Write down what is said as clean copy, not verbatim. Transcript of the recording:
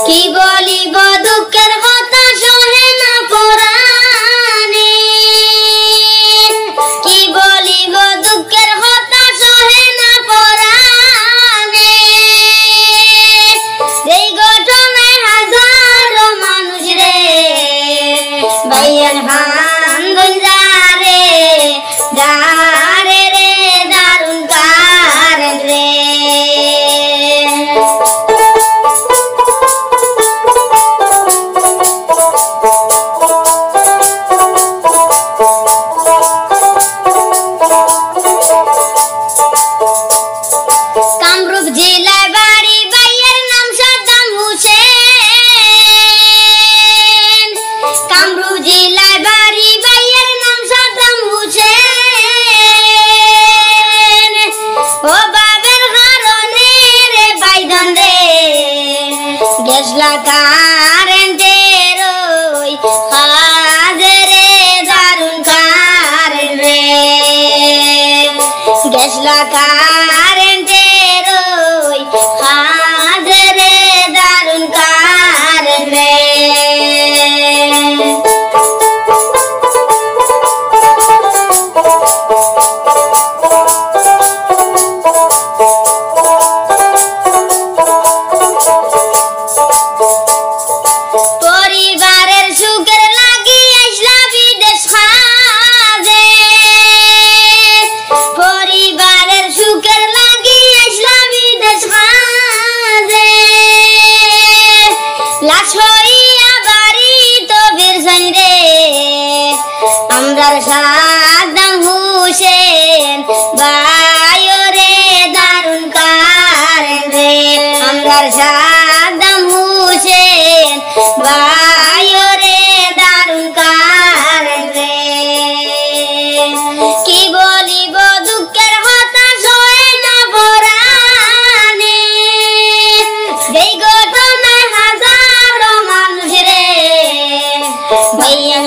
কি বলিব দুঃখের কথা সহে না পরাণে, কি বলিব দুঃখের কথা সহে না পরাণে, এই ঘটনায় হাজারো মানুষ রে ভাইয়ের বান্ধন যারে যারে রে দারুণ কারেন রে। কামরূপ জেলায় বাড়ি, ভাইয়ের নাম সাদ্দাম হোসেন। কামরূপ জেলায় বাড়ি, ভাইয়ের নাম সাদ্দাম হোসেন। ও বাবের কারণে রে বাইদান রে গেছলা কারেন্টের ওই কাজে রে দারুণ কারেন রে, গেছলা কারেন্টের ওই কাজে রে দারুণ কারেন রে। পরিবারের সুখের লাগি আইসলা বিদেশ কাজে, পরিবারের সুখের লাগি আইসলা বিদেশ কাজে। লাশ হইয়া বাড়ি তো বেরসাই রে আমরার সাদ্দাম হোসেন ভাইও রে দারুণ কারেন রে, আমরার সাদ্দাম হোসেন ভাইও রে দারুণ কারেন রে। কি বলিব দুঃখের কথা সহে না পরাণে, এই ঘটনায় হাজারো মানুষ রে ভাইয়ের